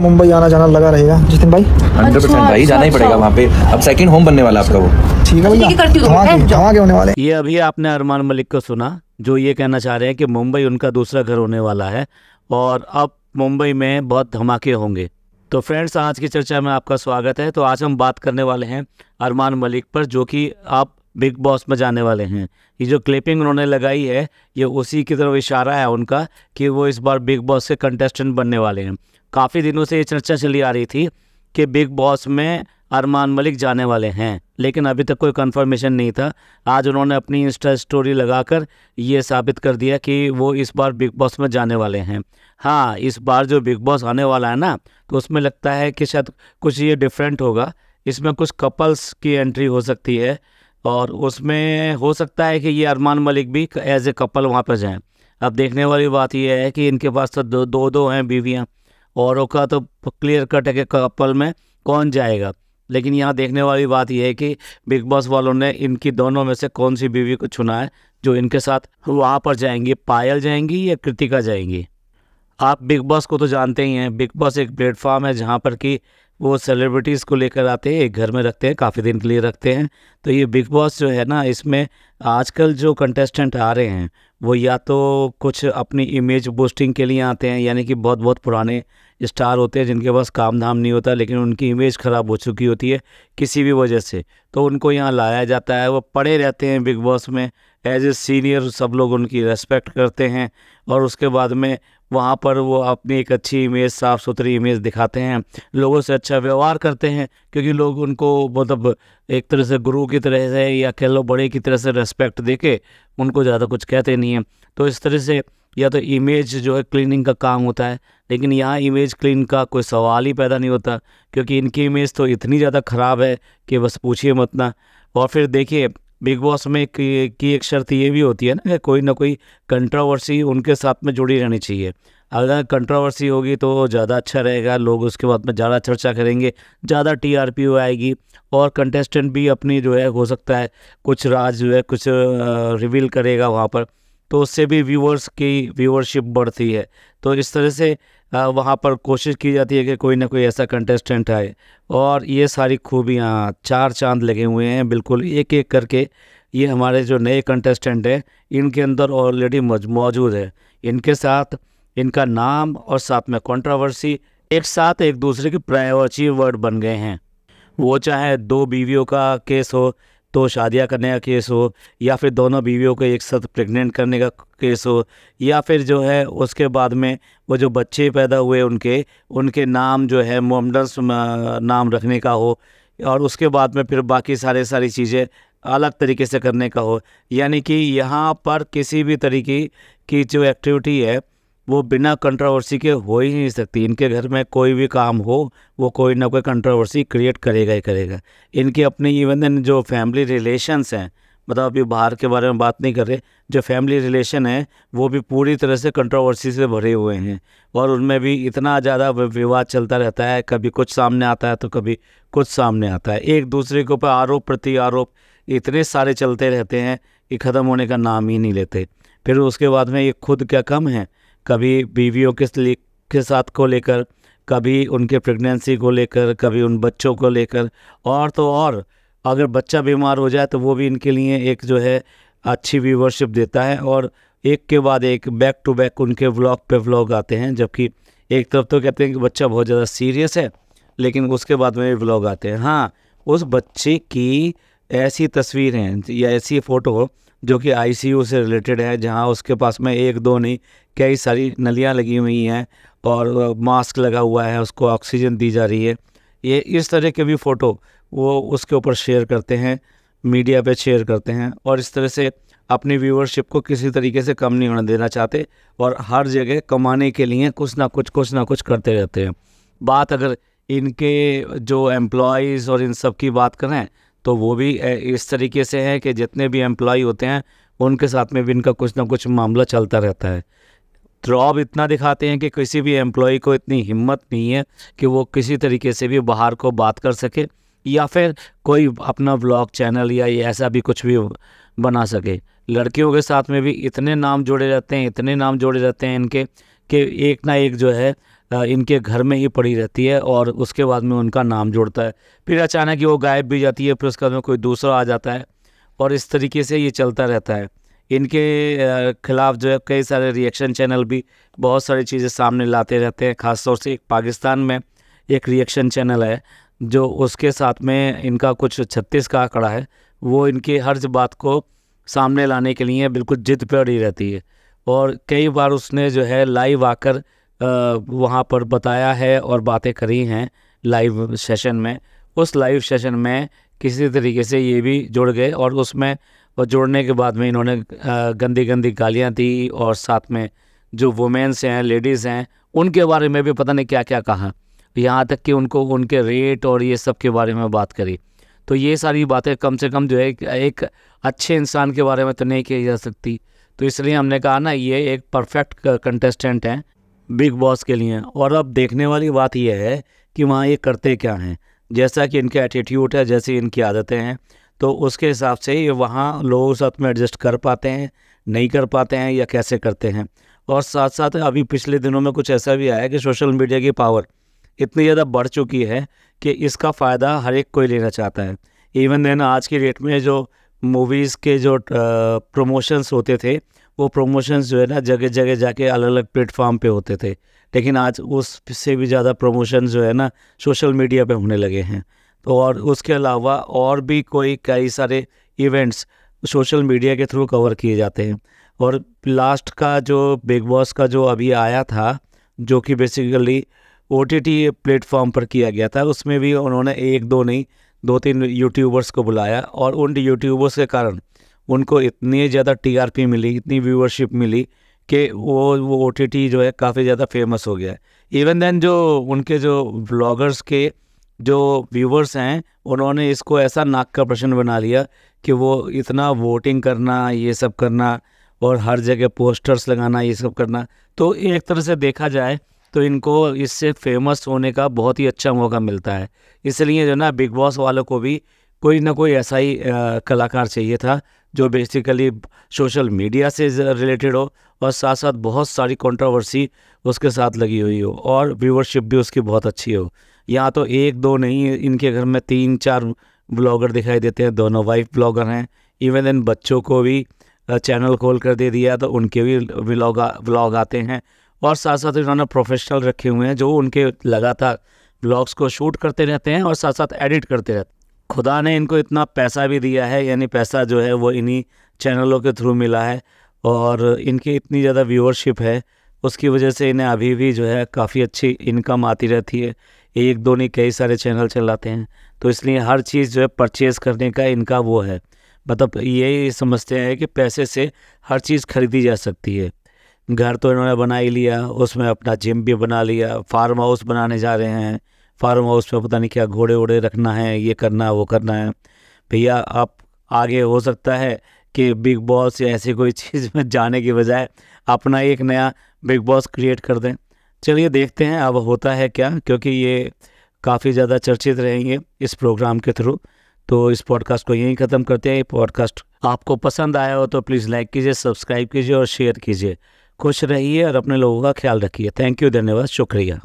मुंबई आना जाना लगा रहेगा जितिन भाई। 100% भाई, जाना ही पड़ेगा वहाँ पे। अब सेकंड होम बनने वाला आपका वो। ठीक है भैया, कहाँ के होने वाले। ये अभी आपने अरमान मलिक को सुना, जो ये कहना चाह रहे हैं कि मुंबई उनका दूसरा घर होने वाला है और अब मुंबई में बहुत धमाके होंगे। तो फ्रेंड्स, आज की चर्चा में आपका स्वागत है। तो आज हम बात करने वाले हैं अरमान मलिक पर, जो कि आप बिग बॉस में जाने वाले हैं। ये जो क्लिपिंग उन्होंने लगाई है, ये उसी की तरफ इशारा है उनका कि वो इस बार बिग बॉस के कंटेस्टेंट बनने वाले हैं। काफ़ी दिनों से ये चर्चा चली आ रही थी कि बिग बॉस में अरमान मलिक जाने वाले हैं, लेकिन अभी तक कोई कंफर्मेशन नहीं था। आज उन्होंने अपनी इंस्टा स्टोरी लगाकर ये साबित कर दिया कि वो इस बार बिग बॉस में जाने वाले हैं। हाँ, इस बार जो बिग बॉस आने वाला है ना, तो उसमें लगता है कि शायद कुछ ये डिफरेंट होगा। इसमें कुछ कपल्स की एंट्री हो सकती है और उसमें हो सकता है कि ये अरमान मलिक भी एज ए कपल वहाँ पर जाएं। अब देखने वाली बात यह है कि इनके पास तो दो हैं बीवियाँ, औरों का तो क्लियर कट है कि कपल में कौन जाएगा। लेकिन यहाँ देखने वाली बात यह है कि बिग बॉस वालों ने इनकी दोनों में से कौन सी बीवी को चुना है जो इनके साथ वहाँ पर जाएंगी। पायल जाएंगी या कृतिका जाएंगी। आप बिग बॉस को तो जानते ही हैं, बिग बॉस एक प्लेटफॉर्म है जहाँ पर कि वो सेलिब्रिटीज़ को लेकर आते हैं, एक घर में रखते हैं, काफ़ी दिन के लिए रखते हैं। तो ये बिग बॉस जो है ना, इसमें आजकल जो कंटेस्टेंट आ रहे हैं वो या तो कुछ अपनी इमेज बूस्टिंग के लिए आते हैं, यानी कि बहुत बहुत पुराने स्टार होते हैं जिनके पास काम धाम नहीं होता, लेकिन उनकी इमेज ख़राब हो चुकी होती है किसी भी वजह से, तो उनको यहाँ लाया जाता है। वो पड़े रहते हैं बिग बॉस में एज ए सीनियर, सब लोग उनकी रेस्पेक्ट करते हैं और उसके बाद में वहाँ पर वो अपनी एक अच्छी इमेज, साफ़ सुथरी इमेज दिखाते हैं, लोगों से अच्छा व्यवहार करते हैं, क्योंकि लोग उनको मतलब एक तरह से गुरु की तरह से या कह लो बड़े की तरह से रेस्पेक्ट देके उनको ज़्यादा कुछ कहते नहीं हैं। तो इस तरह से या तो इमेज जो है क्लीनिंग का काम होता है, लेकिन यहाँ इमेज क्लीन का कोई सवाल ही पैदा नहीं होता, क्योंकि इनकी इमेज तो इतनी ज़्यादा ख़राब है कि बस पूछिए मत ना। और फिर देखिए, बिग बॉस में की एक शर्त ये भी होती है ना कि कोई ना कोई कंट्रोवर्सी उनके साथ में जुड़ी रहनी चाहिए। अगर कंट्रोवर्सी होगी तो ज़्यादा अच्छा रहेगा, लोग उसके बाद में ज़्यादा चर्चा करेंगे, ज़्यादा टीआरपी आएगी और कंटेस्टेंट भी अपनी जो है हो सकता है कुछ राज जो है कुछ रिवील करेगा वहाँ पर, तो उससे भी व्यूअर्स की व्यूअरशिप बढ़ती है। तो इस तरह से वहाँ पर कोशिश की जाती है कि कोई ना कोई ऐसा कंटेस्टेंट आए। और ये सारी खूबियाँ, चार चांद लगे हुए हैं बिल्कुल एक एक करके। ये हमारे जो नए कंटेस्टेंट हैं इनके अंदर ऑलरेडी मौजूद है। इनके साथ इनका नाम और साथ में कंट्रोवर्सी एक साथ एक दूसरे के प्रायोरिटी वर्ड बन गए हैं। वो चाहे दो बीवियों का केस हो तो शादियां करने का केस हो, या फिर दोनों बीवियों को एक साथ प्रेग्नेंट करने का केस हो, या फिर जो है उसके बाद में वो जो बच्चे पैदा हुए उनके नाम जो है मोहम्मद नाम रखने का हो, और उसके बाद में फिर बाकी सारी चीज़ें अलग तरीके से करने का हो। यानी कि यहाँ पर किसी भी तरीके की जो एक्टिविटी है वो बिना कंट्रोवर्सी के हो ही नहीं सकती। इनके घर में कोई भी काम हो वो कोई ना कोई कंट्रोवर्सी क्रिएट करेगा ही करेगा। इनकी अपनी इवन जो फैमिली रिलेशंस हैं, मतलब अभी बाहर के बारे में बात नहीं कर रहे, जो फैमिली रिलेशन है वो भी पूरी तरह से कंट्रोवर्सी से भरे हुए हैं और उनमें भी इतना ज़्यादा विवाद चलता रहता है। कभी कुछ सामने आता है तो कभी कुछ सामने आता है, एक दूसरे के ऊपर आरोप प्रति आरोप इतने सारे चलते रहते हैं कि ख़त्म होने का नाम ही नहीं लेते। फिर उसके बाद में ये खुद क्या कम है, कभी बीवियों के साथ को लेकर, कभी उनके प्रेगनेंसी को लेकर, कभी उन बच्चों को लेकर, और तो और अगर बच्चा बीमार हो जाए तो वो भी इनके लिए एक जो है अच्छी व्यूअरशिप देता है। और एक के बाद एक बैक टू बैक उनके व्लॉग पे व्लॉग आते हैं, जबकि एक तरफ तो कहते हैं कि बच्चा बहुत ज़्यादा सीरियस है, लेकिन उसके बाद में भी व्लॉग आते हैं। हाँ, उस बच्चे की ऐसी तस्वीर हैं या ऐसी फ़ोटो जो कि आईसीयू से रिलेटेड है, जहां उसके पास में एक दो नहीं कई सारी नलियां लगी हुई हैं और मास्क लगा हुआ है, उसको ऑक्सीजन दी जा रही है। ये इस तरह के भी फ़ोटो वो उसके ऊपर शेयर करते हैं, मीडिया पे शेयर करते हैं, और इस तरह से अपनी व्यूअरशिप को किसी तरीके से कम नहीं होने देना चाहते और हर जगह कमाने के लिए कुछ ना कुछ करते रहते हैं। बात अगर इनके जो एम्प्लॉयज़ और इन सब की बात करें तो वो भी इस तरीके से है कि जितने भी एम्प्लॉय होते हैं उनके साथ में भी इनका कुछ ना कुछ मामला चलता रहता है। ड्रॉप इतना दिखाते हैं कि किसी भी एम्प्लॉय को इतनी हिम्मत नहीं है कि वो किसी तरीके से भी बाहर को बात कर सके या फिर कोई अपना व्लॉग चैनल या ऐसा भी कुछ भी बना सके। लड़कियों के साथ में भी इतने नाम जोड़े रहते हैं इनके कि एक ना एक जो है इनके घर में ही पड़ी रहती है और उसके बाद में उनका नाम जुड़ता है, फिर अचानक ही वो गायब भी जाती है, फिर उसके बाद में कोई दूसरा आ जाता है और इस तरीके से ये चलता रहता है। इनके खिलाफ जो है कई सारे रिएक्शन चैनल भी बहुत सारी चीज़ें सामने लाते रहते हैं। ख़ास तौर से एक पाकिस्तान में एक रिएक्शन चैनल है जो उसके साथ में इनका कुछ 36 का आंकड़ा है, वो इनकी हर बात को सामने लाने के लिए बिल्कुल जिद पर अड़ी रहती है और कई बार उसने जो है लाइव आकर वहाँ पर बताया है और बातें करी हैं लाइव सेशन में। उस लाइव सेशन में किसी तरीके से ये भी जुड़ गए और उसमें जुड़ने के बाद में इन्होंने गंदी गंदी गालियाँ दी और साथ में जो वुमेन्स हैं, लेडीज़ हैं, उनके बारे में भी पता नहीं क्या क्या कहा, यहाँ तक कि उनको उनके रेट और ये सब के बारे में बात करी। तो ये सारी बातें कम से कम जो है एक अच्छे इंसान के बारे में तो नहीं की जा सकती। तो इसलिए हमने कहा ना ये एक परफेक्ट कंटेस्टेंट हैं बिग बॉस के लिए। और अब देखने वाली बात यह है कि वहाँ ये करते क्या हैं, जैसा कि इनके एटीट्यूड है, जैसी इनकी आदतें हैं, तो उसके हिसाब से ये वहाँ लोगों के साथ में एडजस्ट कर पाते हैं, नहीं कर पाते हैं या कैसे करते हैं। और साथ साथ अभी पिछले दिनों में कुछ ऐसा भी आया कि सोशल मीडिया की पावर इतनी ज़्यादा बढ़ चुकी है कि इसका फ़ायदा हर एक कोई लेना चाहता है। इवन देन आज की डेट में जो मूवीज़ के जो प्रमोशंस होते थे, वो प्रमोशंस जो है ना जगह जगह जाके अलग अलग प्लेटफॉर्म पे होते थे, लेकिन आज उससे भी ज़्यादा प्रमोशन जो है ना सोशल मीडिया पे होने लगे हैं। तो और उसके अलावा और भी कई सारे इवेंट्स सोशल मीडिया के थ्रू कवर किए जाते हैं। और लास्ट का जो बिग बॉस का जो अभी आया था, जो कि बेसिकली OTT प्लेटफॉर्म पर किया गया था, उसमें भी उन्होंने एक दो नहीं 2-3 यूट्यूबर्स को बुलाया और उन यूट्यूबर्स के कारण उनको इतनी ज़्यादा TRP मिली, इतनी व्यूअरशिप मिली कि वो OTT जो है काफ़ी ज़्यादा फेमस हो गया है। इवन देन जो उनके जो व्लॉगर्स के जो व्यूवर्स हैं, उन्होंने इसको ऐसा नाक का प्रश्न बना लिया कि वो इतना वोटिंग करना, ये सब करना और हर जगह पोस्टर्स लगाना, ये सब करना। तो एक तरह से देखा जाए तो इनको इससे फेमस होने का बहुत ही अच्छा मौका मिलता है। इसलिए जो ना बिग बॉस वालों को भी कोई ना कोई ऐसा ही कलाकार चाहिए था जो बेसिकली सोशल मीडिया से रिलेटेड हो और साथ साथ बहुत सारी कंट्रोवर्सी उसके साथ लगी हुई हो और व्यूअरशिप भी उसकी बहुत अच्छी हो। यहाँ तो एक दो नहीं, इनके घर में 3-4 ब्लॉगर दिखाई देते हैं, दोनों वाइफ ब्लॉगर हैं। इवन इन बच्चों को भी चैनल खोल कर दे दिया तो उनके भी व्लॉग आते हैं और साथ साथ इन्होंने प्रोफेशनल रखे हुए हैं जो उनके लगातार व्लॉग्स को शूट करते रहते हैं और साथ साथ एडिट करते रहते हैं। खुदा ने इनको इतना पैसा भी दिया है, यानी पैसा जो है वो इन्हीं चैनलों के थ्रू मिला है और इनकी इतनी ज़्यादा व्यूअरशिप है, उसकी वजह से इन्हें अभी भी जो है काफ़ी अच्छी इनकम आती रहती है। एक दो नहीं कई सारे चैनल चलाते हैं, तो इसलिए हर चीज़ जो है परचेज़ करने का इनका वो है, मतलब ये समझते हैं कि पैसे से हर चीज़ खरीदी जा सकती है। घर तो इन्होंने बना ही लिया, उसमें अपना जिम भी बना लिया, फार्म हाउस बनाने जा रहे हैं, फार्म हाउस में पता नहीं क्या घोड़े वोड़े रखना है, ये करना वो करना है। भैया आप आगे हो सकता है कि बिग बॉस या ऐसी कोई चीज़ में जाने की बजाय अपना एक नया बिग बॉस क्रिएट कर दें। चलिए देखते हैं अब होता है क्या, क्योंकि ये काफ़ी ज़्यादा चर्चित रहेंगे इस प्रोग्राम के थ्रू। तो इस पॉडकास्ट को यहीं ख़त्म करते हैं। ये पॉडकास्ट आपको पसंद आया हो तो प्लीज़ लाइक कीजिए, सब्सक्राइब कीजिए और शेयर कीजिए। खुश रहिए और अपने लोगों का ख्याल रखिए। थैंक यू, धन्यवाद, शुक्रिया।